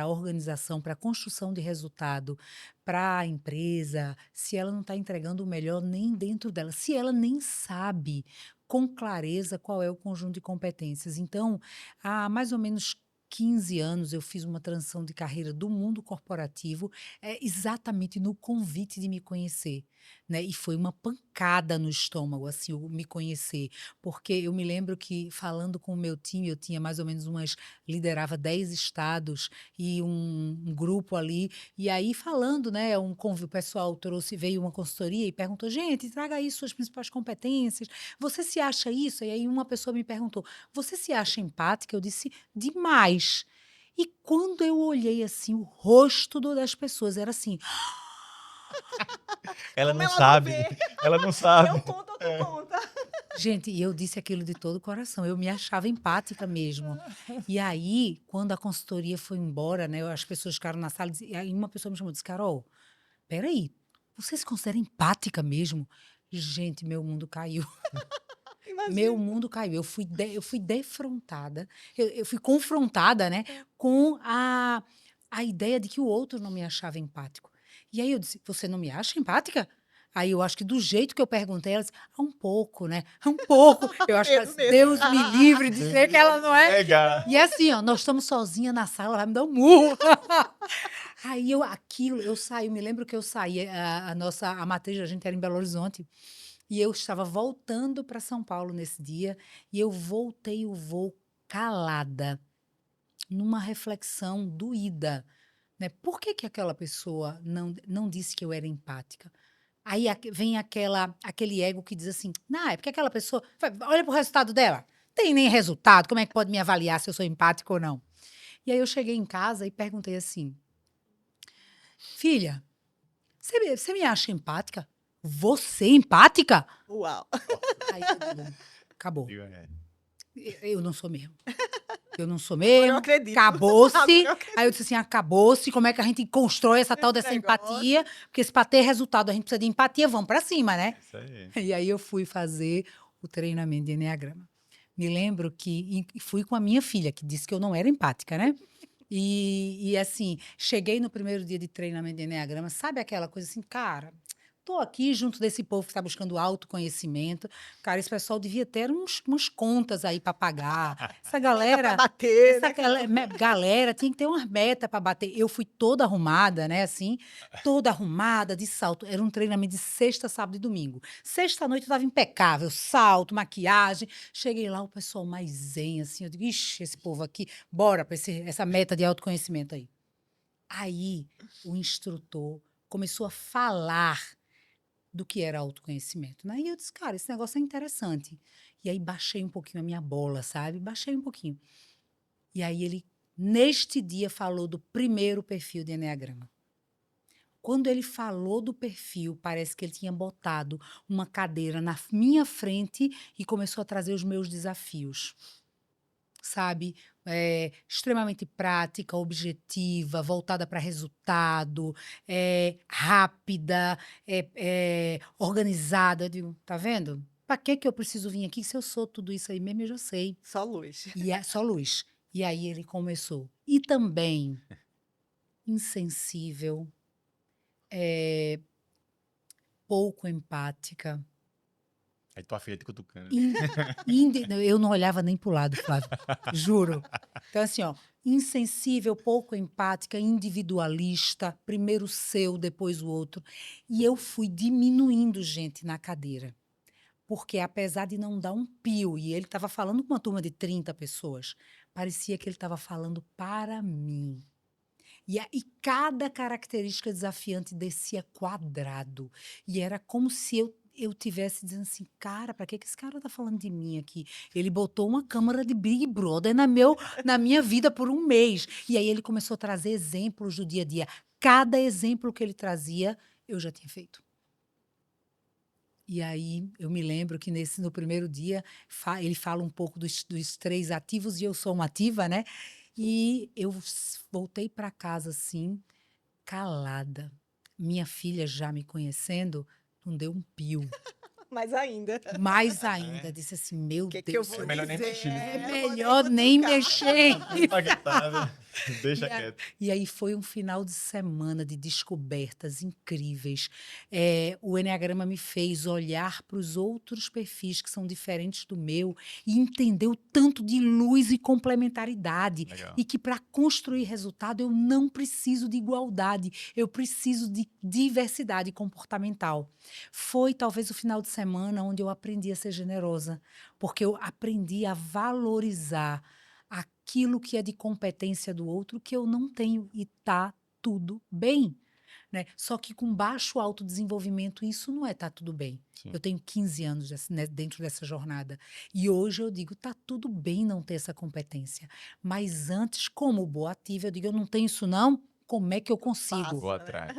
a organização, para a construção de resultado, para a empresa, se ela não está entregando o melhor nem dentro dela, se ela nem sabe com clareza qual é o conjunto de competências? Então, há mais ou menos 15 anos eu fiz uma transição de carreira do mundo corporativo, exatamente no convite de me conhecer, né? E foi uma pancada no estômago, assim, o me conhecer, porque eu me lembro que, falando com o meu time, eu tinha mais ou menos liderava 10 estados e um grupo ali, e aí falando, né, o pessoal veio uma consultoria e perguntou, gente, traga aí suas principais competências, você se acha isso? E aí uma pessoa me perguntou, você se acha empática? Eu disse, demais. E quando eu olhei assim, o rosto das pessoas era assim, Ela Como não ela não sabe. vê, Ela não eu sabe. conto ou tu conta. gente, e eu disse aquilo de todo o coração, eu me achava empática mesmo. E aí, quando a consultoria foi embora, né, as pessoas ficaram na sala, e aí uma pessoa me chamou e disse, Carol, peraí, você se considera empática mesmo? Gente, meu mundo caiu. Meu Imagina. mundo caiu. Eu fui defrontada, eu fui confrontada, né, com a ideia de que o outro não me achava empático. E aí eu disse, você não me acha empática? Aí eu acho que do jeito que eu perguntei, ela disse, um pouco, né? Um pouco. Eu acho que ela Medo disse, mesmo. Deus me livre de dizer que ela não é. Legal. E assim, ó, nós estamos sozinhas na sala, ela vai me dar um murro. Aí eu saí, me lembro que eu saí, a matriz da gente era em Belo Horizonte, e eu estava voltando para São Paulo nesse dia, e eu voltei o voo calada, numa reflexão doída, né? Por que que aquela pessoa não disse que eu era empática? Aí vem aquele ego que diz assim, não, é porque aquela pessoa, olha para o resultado dela, tem nem resultado, como é que pode me avaliar se eu sou empática ou não? E aí eu cheguei em casa e perguntei assim, filha, você me acha empática? Você empática? Uau. Aí eu digo, acabou. Digo, é. Eu não sou mesmo. Eu não sou Agora eu mesmo. acredito. Acabou-se. Agora eu acredito Aí eu disse assim: acabou-se. Como é que a gente constrói essa tal nesse dessa negócio. empatia? Porque se para ter resultado a gente precisa de empatia, vamos para cima, né? Isso aí. E aí eu fui fazer o treinamento de Enneagrama. Me lembro que fui com a minha filha, que disse que eu não era empática, né? E assim, cheguei no primeiro dia de treinamento de Enneagrama, sabe aquela coisa assim, cara, tô aqui junto desse povo que está buscando autoconhecimento. Cara, esse pessoal devia ter umas contas aí para pagar. Essa Meta pra galera, bater, essa né? galera tinha que ter umas metas para bater. Eu fui toda arrumada, né? Assim, toda arrumada, de salto. Era um treinamento de sexta, sábado e domingo. Sexta-noite eu estava impecável, salto, maquiagem. Cheguei lá, o pessoal mais zen, assim. Eu digo, ixi, esse povo aqui, bora para essa meta de autoconhecimento aí. Aí, o instrutor começou a falar do que era autoconhecimento, né? E eu disse, cara, esse negócio é interessante. E aí baixei um pouquinho a minha bola, sabe? Baixei um pouquinho. E aí ele, neste dia, falou do primeiro perfil de Eneagrama. Quando ele falou do perfil, parece que ele tinha botado uma cadeira na minha frente e começou a trazer os meus desafios. Sabe? Extremamente prática, objetiva, voltada para resultado, rápida, organizada. Eu digo, tá vendo? Para que eu preciso vir aqui se eu sou tudo isso aí mesmo? Eu já sei. Só luz. E é só luz. E aí ele começou. E também insensível, pouco empática. Aí tua filha te cutucando. Eu não olhava nem para o lado, Flávio, juro. Então, assim, ó, insensível, pouco empática, individualista, primeiro o seu, depois o outro. E eu fui diminuindo gente na cadeira. Porque, apesar de não dar um pio, e ele estava falando com uma turma de 30 pessoas, parecia que ele estava falando para mim. E cada característica desafiante descia quadrado. E era como se eu tivesse dizendo assim, cara, para que esse cara tá falando de mim aqui? Ele botou uma câmera de Big Brother na minha vida por um mês. E aí ele começou a trazer exemplos do dia a dia. Cada exemplo que ele trazia, eu já tinha feito. E aí eu me lembro que no primeiro dia ele fala um pouco dos 3 ativos e eu sou uma ativa, né? E eu voltei para casa assim, calada. Minha filha já me conhecendo, não deu um pio. Mas ainda. Mais ainda, disse assim, meu O que eu Deus, vou É melhor nem dizer? mexer nisso, é né? Vou melhor nem cutucar. mexer. Impactável. Deixa E, quieto. e aí foi um final de semana de descobertas incríveis. O Enneagrama me fez olhar para os outros perfis que são diferentes do meu e entender o tanto de luz e complementaridade. Legal. E que para construir resultado eu não preciso de igualdade, eu preciso de diversidade comportamental. Foi talvez o final de semana onde eu aprendi a ser generosa, porque eu aprendi a valorizar aquilo que é de competência do outro que eu não tenho e tá tudo bem, né? Só que com baixo autodesenvolvimento isso não é tá tudo bem. Sim. Eu tenho 15 anos dentro dessa jornada e hoje eu digo tá tudo bem não ter essa competência, mas antes como boa ativa eu digo eu não tenho isso não, como é que eu consigo? Vou atrás.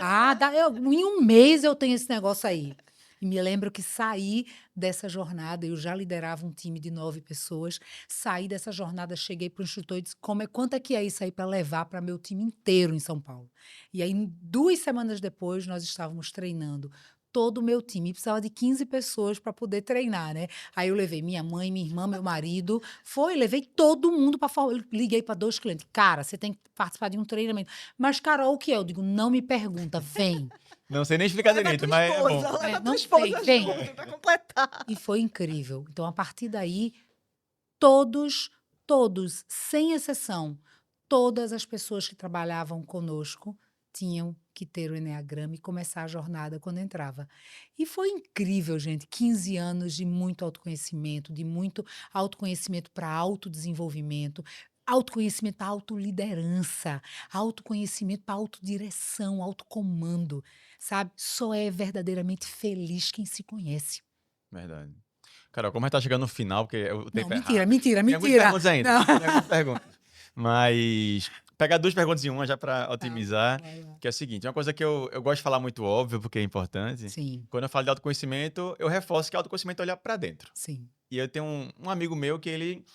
Em um mês eu tenho esse negócio aí. E me lembro que saí dessa jornada, eu já liderava um time de 9 pessoas, saí dessa jornada, cheguei para o instrutor e disse, quanto é que é isso aí para levar para meu time inteiro em São Paulo? E aí, 2 semanas depois, nós estávamos treinando todo o meu time. E precisava de 15 pessoas para poder treinar, né? Aí eu levei minha mãe, minha irmã, meu marido. Levei todo mundo para liguei para 2 clientes. Cara, você tem que participar de um treinamento. Mas, Carol, o que é? Eu digo, não me pergunta, vem. Não sei nem explicar Leva a direito, tua mas é bom. esposa, leva a tua Não, esposa vem. junto pra completar. E foi incrível. Então, a partir daí, todos, sem exceção, todas as pessoas que trabalhavam conosco tinham que ter o Enneagrama e começar a jornada quando entrava. E foi incrível, gente. 15 anos de muito autoconhecimento para autodesenvolvimento, autoconhecimento para autoliderança, autoconhecimento para autodireção, autocomando, sabe? Só é verdadeiramente feliz quem se conhece. Verdade. Carol, como a gente tá chegando no final, porque o Não, tempo é mentira, rápido. mentira, Tem algumas mentira. perguntas ainda. Não. Tem algumas perguntas. Mas pegar 2 perguntas em uma já para otimizar, Vai lá. que é o seguinte, uma coisa que eu gosto de falar muito óbvio, porque é importante. Sim, Quando eu falo de autoconhecimento, eu reforço que autoconhecimento é olhar para dentro. sim. E eu tenho um amigo meu que ele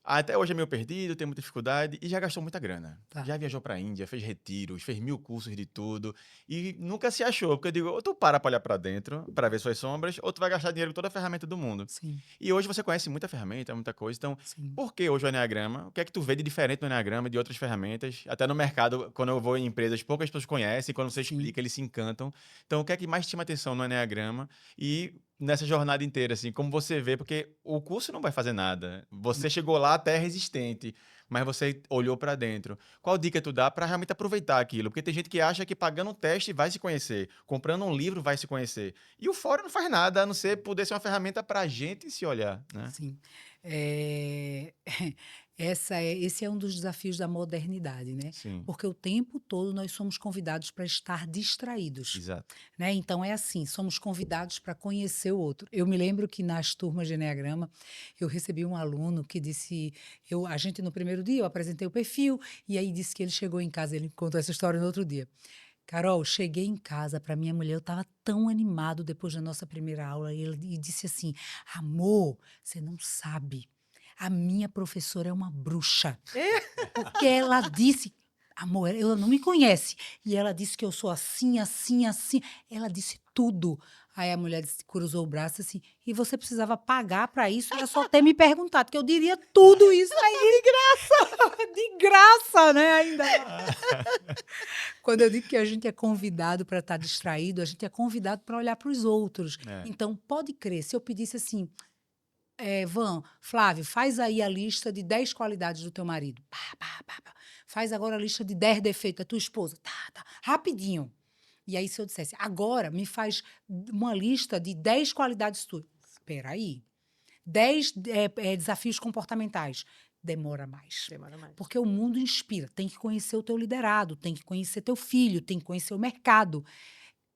até hoje é meio perdido, tem muita dificuldade e já gastou muita grana. Tá. Já viajou para a Índia, fez retiros, fez 1000 cursos de tudo e nunca se achou, porque eu digo, ou tu para pra olhar para dentro, para ver suas sombras, ou tu vai gastar dinheiro com toda a ferramenta do mundo. Sim, E hoje você conhece muita ferramenta, muita coisa, então sim. por que hoje o Enneagrama? O que é que tu vê de diferente no Enneagrama e de outras ferramentas? Até no mercado, quando eu vou em empresas, poucas pessoas conhecem, quando você Sim. explica, eles se encantam. Então, o que é que mais chama atenção no Enneagrama? E nessa jornada inteira, assim, como você vê, porque o curso não vai fazer nada. Você chegou lá até resistente, mas você olhou para dentro. Qual dica tu dá para realmente aproveitar aquilo? Porque tem gente que acha que pagando um teste vai se conhecer, comprando um livro vai se conhecer. E o fora não faz nada, a não ser poder ser uma ferramenta para a gente se olhar, né? Sim. É, esse é um dos desafios da modernidade, né? Sim, Porque o tempo todo nós somos convidados para estar distraídos, exato. né? Então é assim, somos convidados para conhecer o outro. Eu me lembro que nas turmas de Enneagrama eu recebi um aluno que disse, a gente no primeiro dia eu apresentei o perfil e aí disse que ele chegou em casa, ele contou essa história no outro dia. Carol, cheguei em casa para minha mulher, eu estava tão animado depois da nossa primeira aula e disse assim, amor, você não sabe, a minha professora é uma bruxa, porque ela disse, amor, ela não me conhece, e ela disse que eu sou assim, assim, assim, ela disse tudo. Aí a mulher cruzou o braço assim, e você precisava pagar para isso, era só ter me perguntado, que eu diria tudo isso aí. De graça! De graça, né, ainda. Quando eu digo que a gente é convidado para estar distraído, a gente é convidado para olhar para os outros. É. Então, pode crer, se eu pedisse assim, Flávio, faz aí a lista de 10 qualidades do teu marido. Pá, pá, pá, pá. Faz agora a lista de 10 defeitos da tua esposa. Tá, rapidinho. E aí, se eu dissesse, agora me faz uma lista de 10 qualidades tuas. Espera aí. 10 desafios comportamentais. Demora mais. Demora mais. Porque o mundo inspira. Tem que conhecer o teu liderado, tem que conhecer teu filho, tem que conhecer o mercado.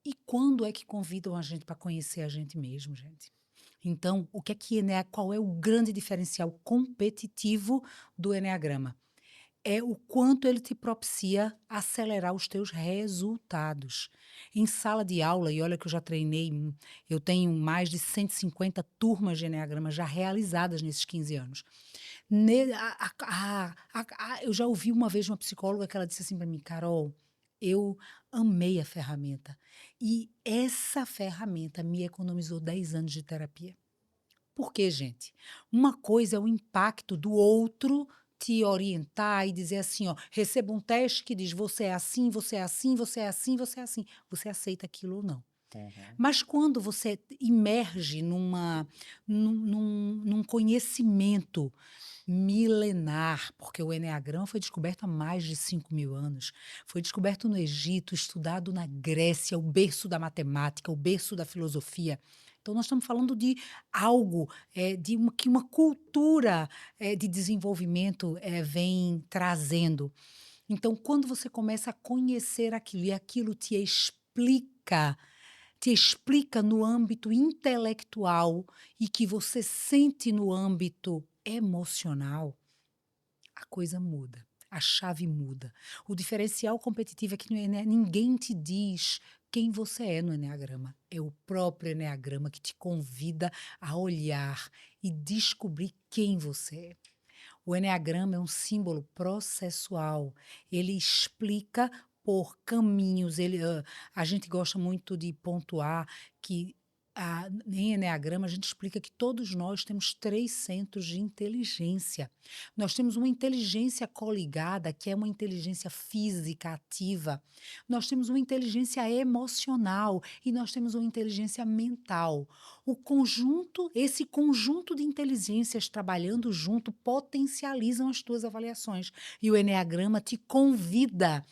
E quando é que convidam a gente para conhecer a gente mesmo, gente? Então, qual é o grande diferencial competitivo do Enneagrama? É o quanto ele te propicia acelerar os teus resultados. Em sala de aula, e olha que eu já treinei, eu tenho mais de 150 turmas de Enneagrama já realizadas nesses 15 anos. Eu já ouvi uma vez uma psicóloga que ela disse assim para mim, Carol, eu amei a ferramenta. E essa ferramenta me economizou 10 anos de terapia. Por quê, gente? Uma coisa é o impacto do outro te orientar e dizer assim, ó, receba um teste que diz você é assim, você é assim, você é assim, você é assim. Você aceita aquilo ou não. Mas quando você imerge num conhecimento milenar, porque o Eneagrama foi descoberto há mais de 5.000 anos, foi descoberto no Egito, estudado na Grécia, o berço da matemática, o berço da filosofia. Então, nós estamos falando de algo, que uma cultura de desenvolvimento vem trazendo. Então, quando você começa a conhecer aquilo e aquilo te explica no âmbito intelectual e que você sente no âmbito emocional, a coisa muda, a chave muda. O diferencial competitivo é que ninguém te diz quem você é no Eneagrama. É o próprio Eneagrama que te convida a olhar e descobrir quem você é. O Eneagrama é um símbolo processual. Ele explica por caminhos. A gente gosta muito de pontuar que em Eneagrama a gente explica que todos nós temos 3 centros de inteligência. Nós temos uma inteligência coligada, que é uma inteligência física ativa. Nós temos uma inteligência emocional e nós temos uma inteligência mental. Esse conjunto de inteligências trabalhando junto potencializam as tuas avaliações. E o Eneagrama te convida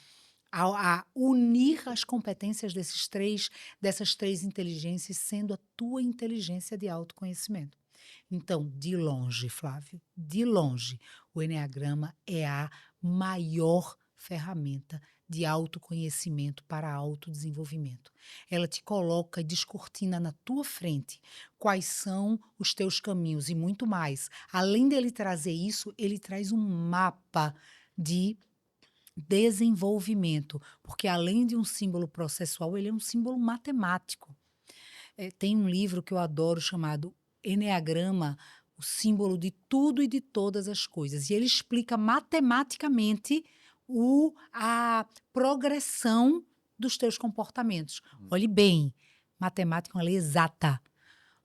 a unir as competências dessas três inteligências, sendo a tua inteligência de autoconhecimento. Então, de longe, Flávio, de longe, o Eneagrama é a maior ferramenta de autoconhecimento para autodesenvolvimento. Ela te coloca e descortina na tua frente quais são os teus caminhos e muito mais. Além dele trazer isso, ele traz um mapa de desenvolvimento, porque além de um símbolo processual, ele é um símbolo matemático. Tem um livro que eu adoro chamado Eneagrama, o símbolo de tudo e de todas as coisas. E ele explica matematicamente a progressão dos teus comportamentos. Olhe bem, matemática é uma lei exata.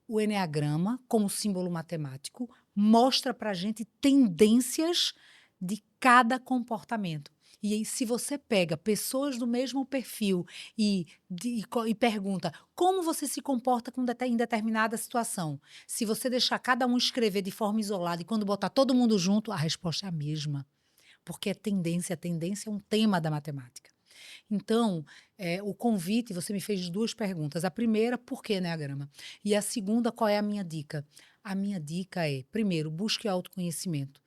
O Eneagrama, como símbolo matemático, mostra para a gente tendências de cada comportamento. E aí, se você pega pessoas do mesmo perfil e pergunta como você se comporta em determinada situação, se você deixar cada um escrever de forma isolada e quando botar todo mundo junto, a resposta é a mesma. Porque a tendência é um tema da matemática. Então, o convite, você me fez 2 perguntas. A primeira, por que Eneagrama? E a segunda, qual é a minha dica? A minha dica é, primeiro, busque autoconhecimento.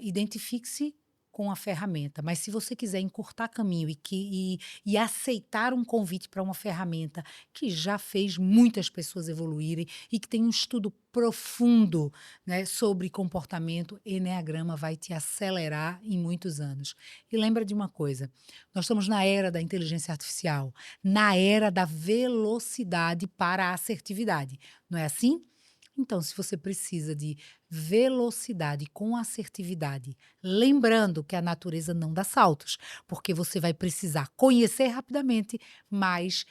Identifique-se com a ferramenta, mas se você quiser encurtar caminho e aceitar um convite para uma ferramenta que já fez muitas pessoas evoluírem e que tem um estudo profundo, né, sobre comportamento, Eneagrama vai te acelerar em muitos anos. E lembra de uma coisa, nós estamos na era da inteligência artificial, na era da velocidade para a assertividade, não é assim? Então, se você precisa de velocidade com assertividade, lembrando que a natureza não dá saltos, porque você vai precisar conhecer rapidamente, mas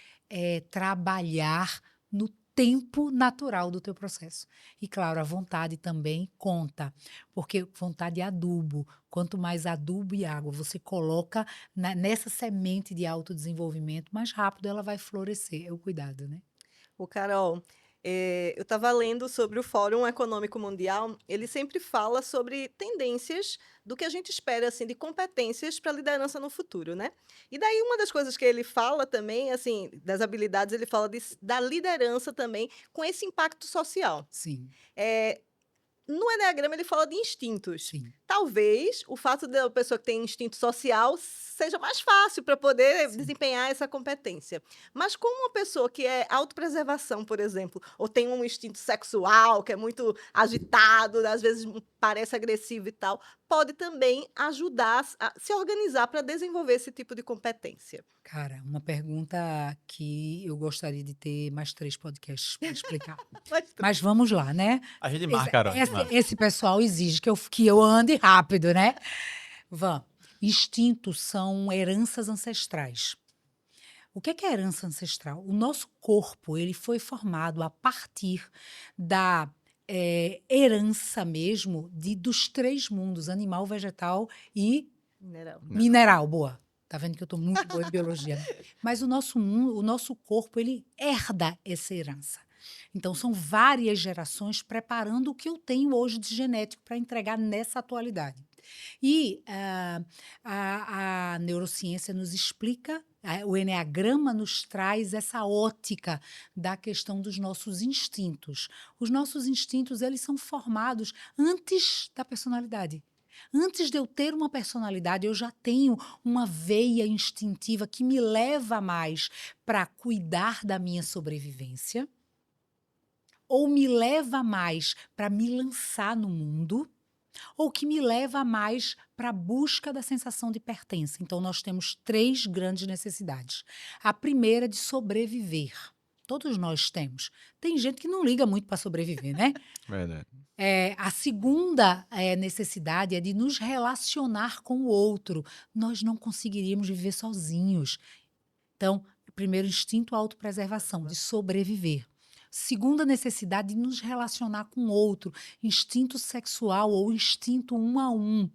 trabalhar no tempo natural do teu processo. E, claro, a vontade também conta, porque vontade é adubo. Quanto mais adubo e água você coloca nessa semente de autodesenvolvimento, mais rápido ela vai florescer. É o cuidado, né? Ô, Carol, eu estava lendo sobre o Fórum Econômico Mundial. Ele sempre fala sobre tendências do que a gente espera assim de competências para a liderança no futuro, né? E daí uma das coisas que ele fala também, assim, das habilidades, ele fala da liderança também com esse impacto social. Sim, No Eneagrama ele fala de instintos. sim. Talvez o fato da pessoa que tem instinto social seja mais fácil para poder Sim. desempenhar essa competência. Mas como uma pessoa que é autopreservação, por exemplo, ou tem um instinto sexual que é muito agitado, às vezes parece agressivo e tal, pode também ajudar a se organizar para desenvolver esse tipo de competência. Cara, uma pergunta que eu gostaria de ter mais 3 podcasts para explicar. Mas vamos lá, né? A gente marca, Carol. Massa. esse pessoal exige que eu ande rápido, né? Van, instintos são heranças ancestrais. O que é herança ancestral? O nosso corpo ele foi formado a partir da herança mesmo dos três mundos, animal, vegetal e Mineral. mineral. Boa. Tá vendo que eu estou muito boa em biologia, né? Mas o nosso corpo, ele herda essa herança. Então, são várias gerações preparando o que eu tenho hoje de genético para entregar nessa atualidade. E a neurociência nos explica, o eneagrama nos traz essa ótica da questão dos nossos instintos. Os nossos instintos, eles são formados antes da personalidade. Antes de eu ter uma personalidade, eu já tenho uma veia instintiva que me leva mais para cuidar da minha sobrevivência, ou me leva mais para me lançar no mundo, ou que me leva mais para a busca da sensação de pertença. Então, nós temos três grandes necessidades. A primeira é de sobreviver. Todos nós temos. Tem gente que não liga muito para sobreviver, né? Verdade. A segunda necessidade é de nos relacionar com o outro. Nós não conseguiríamos viver sozinhos. Então, primeiro instinto, autopreservação, de sobreviver. Segunda necessidade de nos relacionar com o outro, instinto sexual ou instinto um a um.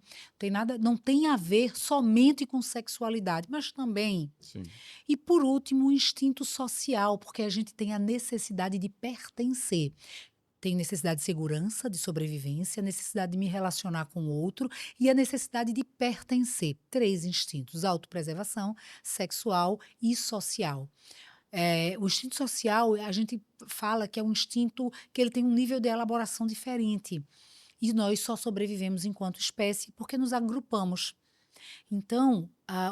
Não tem a ver somente com sexualidade, mas também. Sim. E por último, o instinto social, porque a gente tem a necessidade de pertencer. Tem necessidade de segurança, de sobrevivência, necessidade de me relacionar com o outro e a necessidade de pertencer. Três instintos: autopreservação, sexual e social. O instinto social, a gente fala que é um instinto que ele tem um nível de elaboração diferente. E nós só sobrevivemos enquanto espécie porque nos agrupamos. Então,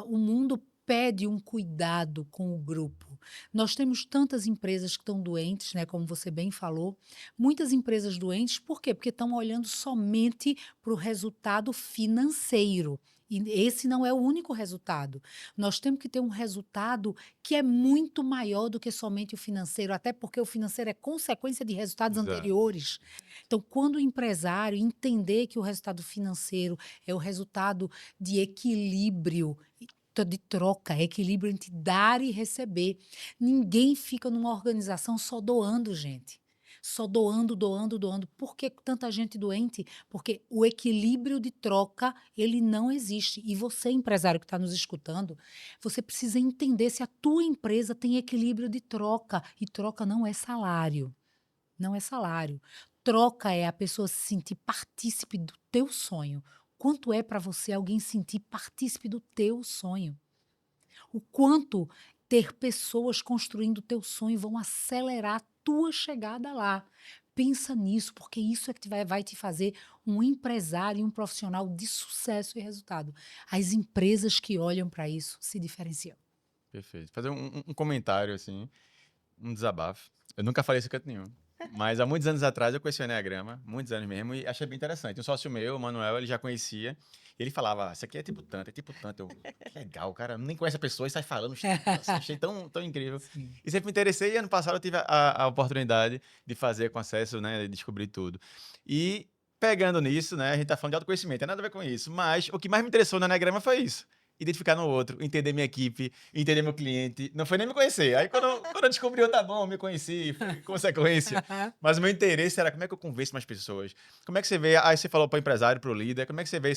o mundo pede um cuidado com o grupo. Nós temos tantas empresas que estão doentes, né, como você bem falou, muitas empresas doentes, por quê? Porque estão olhando somente para o resultado financeiro. E esse não é o único resultado. Nós temos que ter um resultado que é muito maior do que somente o financeiro, até porque o financeiro é consequência de resultados Exato. anteriores. Então, quando o empresário entender que o resultado financeiro é o resultado de equilíbrio, de troca, equilíbrio entre dar e receber. Ninguém fica numa organização só doando, gente. Só doando, doando, doando. Por que tanta gente doente? Porque o equilíbrio de troca, ele não existe. E você, empresário que está nos escutando, você precisa entender se a tua empresa tem equilíbrio de troca. E troca não é salário. Não é salário. Troca é a pessoa se sentir partícipe do teu sonho. Quanto é para você alguém sentir partícipe do teu sonho? O quanto ter pessoas construindo o teu sonho vão acelerar a tua chegada lá. Pensa nisso, porque isso é que vai te fazer um empresário e um profissional de sucesso e resultado. As empresas que olham para isso se diferenciam. Perfeito. Fazer um comentário, assim, um desabafo. Eu nunca falei isso em canto nenhum. Mas há muitos anos atrás eu conheci o Eneagrama, muitos anos mesmo, e achei bem interessante. Um sócio meu, o Manuel, ele já conhecia. E ele falava: isso aqui é tipo tanto, é tipo tanto. Eu, que legal, o cara nem conhece a pessoa e sai falando. Nossa, achei tão incrível. Sim. E sempre me interessei. E ano passado eu tive a oportunidade de fazer com acesso, né, de descobrir tudo. E pegando nisso, né, a gente tá falando de autoconhecimento, tem nada a ver com isso. Mas o que mais me interessou no Eneagrama foi isso. Identificar no outro, entender minha equipe, entender meu cliente. Não foi nem me conhecer. Aí quando eu descobri, eu, tá bom, me conheci, foi consequência. Mas o meu interesse era como é que eu convenço mais pessoas. Como é que você vê, aí você falou para o empresário, para o líder, como é que você vê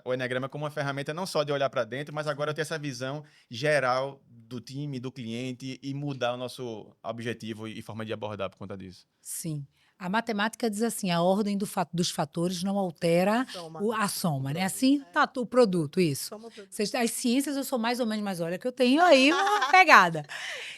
o Eneagrama como uma ferramenta não só de olhar para dentro, mas agora ter essa visão geral do time, do cliente e mudar o nosso objetivo e forma de abordar por conta disso. Sim. A matemática diz assim, a ordem dos fatores não altera Soma. a soma, né? Assim, tá o produto, isso. Soma o produto. As ciências eu sou mais ou menos, mas olha que eu tenho aí uma pegada.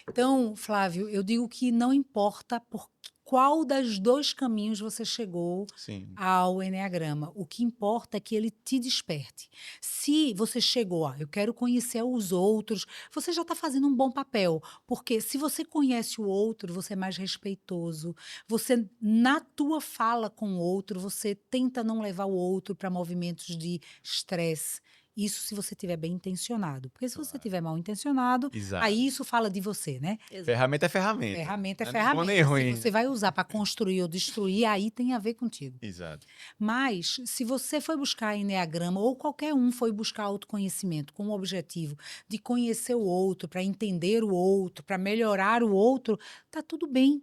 Então, Flávio, eu digo que não importa por qual das dois caminhos você chegou Sim. ao Eneagrama. O que importa é que ele te desperte. Se você chegou, eu quero conhecer os outros, você já está fazendo um bom papel. Porque se você conhece o outro, você é mais respeitoso. Você, na tua fala com o outro, você tenta não levar o outro para movimentos de estresse. Isso se você estiver bem intencionado. Porque se você estiver mal intencionado, Exato. aí isso fala de você, né? Ferramenta é ferramenta. Ferramenta é Não é nem bom nem ferramenta. Se ruim. você vai usar para construir ou destruir, aí tem a ver contigo. Exato. Mas, se você foi buscar eneagrama, ou qualquer um foi buscar autoconhecimento com o objetivo de conhecer o outro, para entender o outro, para melhorar o outro, tá tudo bem.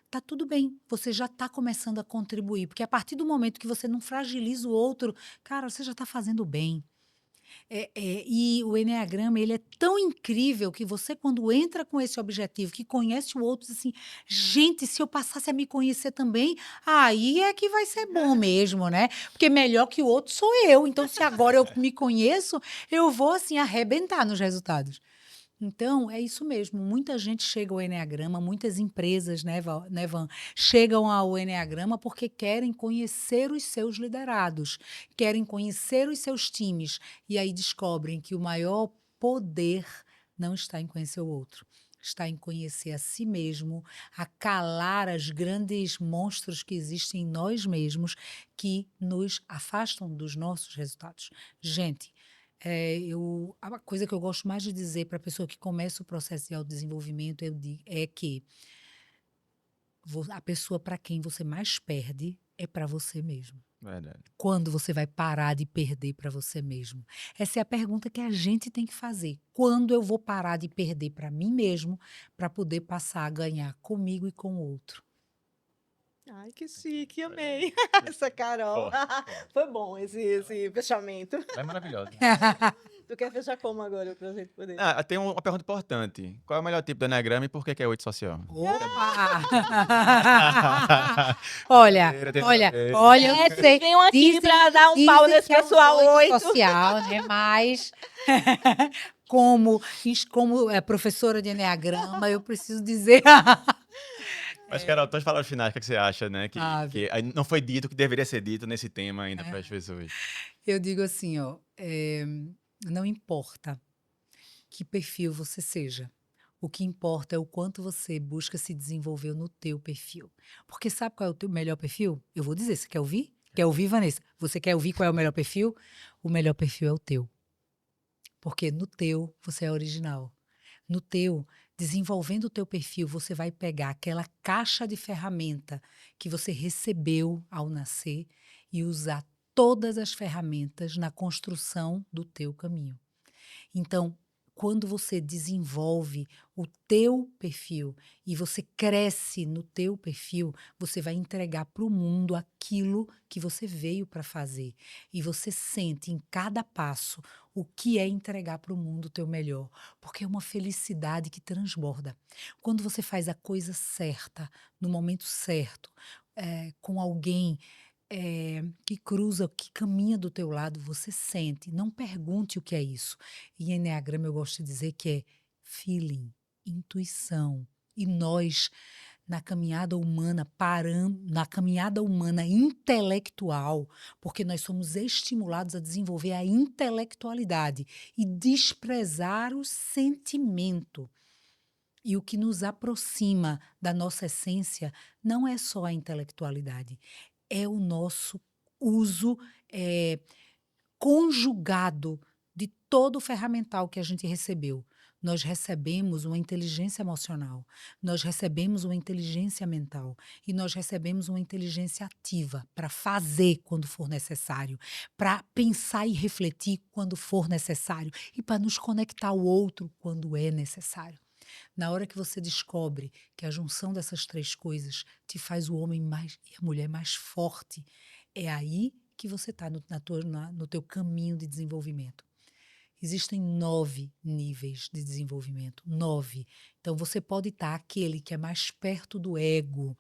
Tá tudo bem. Você já está começando a contribuir. Porque a partir do momento que você não fragiliza o outro, cara, você já está fazendo bem. E o eneagrama, ele é tão incrível que você, quando entra com esse objetivo, que conhece o outro, diz assim, gente, se eu passasse a me conhecer também, aí é que vai ser bom mesmo, né? Porque melhor que o outro sou eu. Então, se agora eu me conheço, eu vou, assim, arrebentar nos resultados. Então, é isso mesmo. Muita gente chega ao eneagrama, muitas empresas, né, Van, chegam ao eneagrama porque querem conhecer os seus liderados, querem conhecer os seus times. E aí descobrem que o maior poder não está em conhecer o outro, está em conhecer a si mesmo, a calar as grandes monstros que existem em nós mesmos, que nos afastam dos nossos resultados. Gente, a coisa que eu gosto mais de dizer para a pessoa que começa o processo de autodesenvolvimento é que a pessoa para quem você mais perde é para você mesmo. Verdade. Quando você vai parar de perder para você mesmo? Essa é a pergunta que a gente tem que fazer. Quando eu vou parar de perder para mim mesmo para poder passar a ganhar comigo e com o outro? Ai, que chique, amei. Essa Carol. Forte. Foi bom esse fechamento. É maravilhosa. Tu quer fechar como agora pra gente poder? Tem uma pergunta importante. Qual é o melhor tipo do eneagrama e por que é 8 social? Opa! Olha, eu sei. Venham aqui Dizem- pra dar um dizem pau nesse que é um pessoal 8. social, né? Mas como professora de eneagrama, eu preciso dizer. Mas, Carol, todas as palavras finais, o que você acha, né? Que Ave. não foi dito o que deveria ser dito nesse tema ainda para as pessoas. Eu digo assim, ó, não importa que perfil você seja. O que importa é o quanto você busca se desenvolver no teu perfil. Porque sabe qual é o teu melhor perfil? Eu vou dizer, você quer ouvir? Quer ouvir, Vanessa? Você quer ouvir qual é o melhor perfil? O melhor perfil é o teu. Porque no teu, você é original. No teu, desenvolvendo o teu perfil, você vai pegar aquela caixa de ferramenta que você recebeu ao nascer e usar todas as ferramentas na construção do teu caminho. Então, quando você desenvolve o teu perfil e você cresce no teu perfil, você vai entregar para o mundo aquilo que você veio para fazer. E você sente em cada passo o que é entregar para o mundo o teu melhor. Porque é uma felicidade que transborda. Quando você faz a coisa certa, no momento certo, com alguém que cruza, que caminha do teu lado, você sente. Não pergunte o que é isso. E em Eneagrama eu gosto de dizer que é feeling, intuição. E nós, na caminhada humana, na caminhada humana intelectual, porque nós somos estimulados a desenvolver a intelectualidade e desprezar o sentimento. E o que nos aproxima da nossa essência não é só a intelectualidade, é o nosso uso conjugado de todo o ferramental que a gente recebeu. Nós recebemos uma inteligência emocional, nós recebemos uma inteligência mental e nós recebemos uma inteligência ativa para fazer quando for necessário, para pensar e refletir quando for necessário e para nos conectar ao outro quando é necessário. Na hora que você descobre que a junção dessas três coisas te faz o homem mais e a mulher mais forte, é aí que você está no teu caminho de desenvolvimento. Existem 9 níveis de desenvolvimento, 9. Então você pode estar aquele que é mais perto do ego.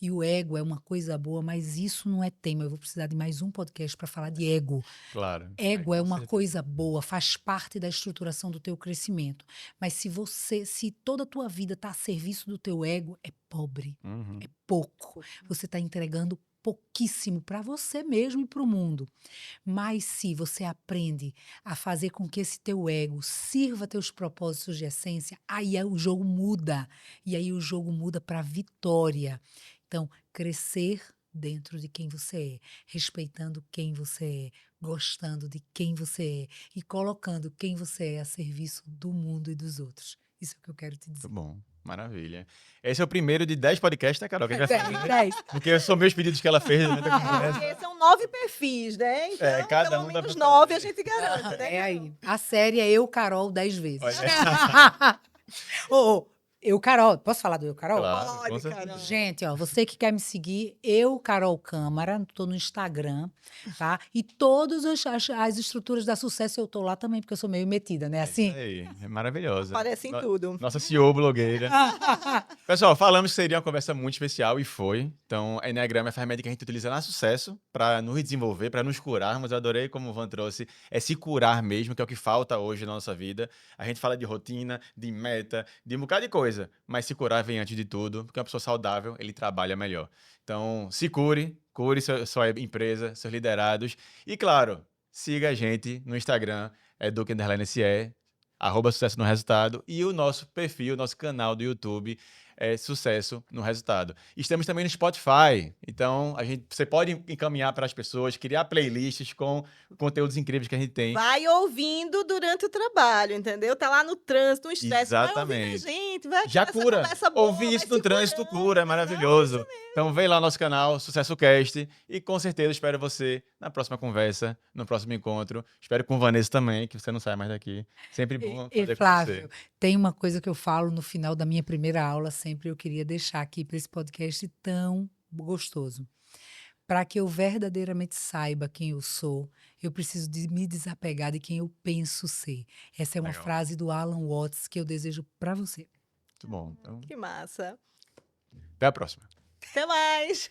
E o ego é uma coisa boa, mas isso não é tema. Eu vou precisar de mais um podcast para falar de ego. Claro. Ego é Com uma certeza. coisa boa, faz parte da estruturação do teu crescimento. Mas se toda a tua vida está a serviço do teu ego, é pobre, Uhum. é pouco. Você está entregando pouquíssimo para você mesmo e para o mundo. Mas se você aprende a fazer com que esse teu ego sirva teus propósitos de essência, aí o jogo muda. E aí o jogo muda para vitória. Então, crescer dentro de quem você é, respeitando quem você é, gostando de quem você é e colocando quem você é a serviço do mundo e dos outros. Isso é o que eu quero te Muito dizer. bom. Maravilha. Esse é o primeiro de 10 podcasts, né, Carol? Que a gente vai fazer. 10. Porque são meus pedidos que ela fez durante a conversa. Porque são 9 perfis, né? Então, cada pelo um dá menos pra 9 a fazer. gente garante, né? É aí. A série é Eu, Carol, 10 vezes. Olha. Ô, Eu, Carol. Posso falar do Eu, Carol? Claro, com Pode, certeza. Carol. Gente, ó, você que quer me seguir, Eu, Carol Câmara, tô no Instagram, tá? E todas as estruturas da Sucesso eu tô lá também, porque eu sou meio metida, né? É Assim. isso aí, é maravilhosa. Aparece em tudo. Nossa CEO blogueira. Pessoal, falamos que seria uma conversa muito especial e foi. Então, a Enneagrama é a ferramenta que a gente utiliza na Sucesso para nos desenvolver, para nos curarmos. Eu adorei como o Van trouxe. É se curar mesmo, que é o que falta hoje na nossa vida. A gente fala de rotina, de meta, de um bocado de coisa. Mas se curar vem antes de tudo, porque uma pessoa saudável, ele trabalha melhor. Então, se cure, cure sua empresa, seus liderados. E, claro, siga a gente no Instagram, @Duque_SE, @Sucesso no Resultado, e o nosso perfil, nosso canal do YouTube é Sucesso no Resultado. Estamos também no Spotify, então você pode encaminhar para as pessoas, criar playlists com conteúdos incríveis que a gente tem. Vai ouvindo durante o trabalho, entendeu? Tá lá no trânsito, no estresse, vai ouvindo a Exatamente. gente, vai Já aqui nessa cura. conversa boa, Ouvir vai isso no se trânsito curando, cura, é não, maravilhoso. Então vem lá no nosso canal, Sucesso Cast, e com certeza espero você na próxima conversa, no próximo encontro. Espero com Vanessa também, que você não saia mais daqui. Sempre bom E fazer com Flávio, você. tem uma coisa que eu falo no final da minha primeira aula, sempre eu queria deixar aqui para esse podcast tão gostoso. Para que eu verdadeiramente saiba quem eu sou, eu preciso de me desapegar de quem eu penso ser. Essa é uma Legal. frase do Alan Watts que eu desejo para você. Muito bom. Então, Que massa. até a próxima. Até mais.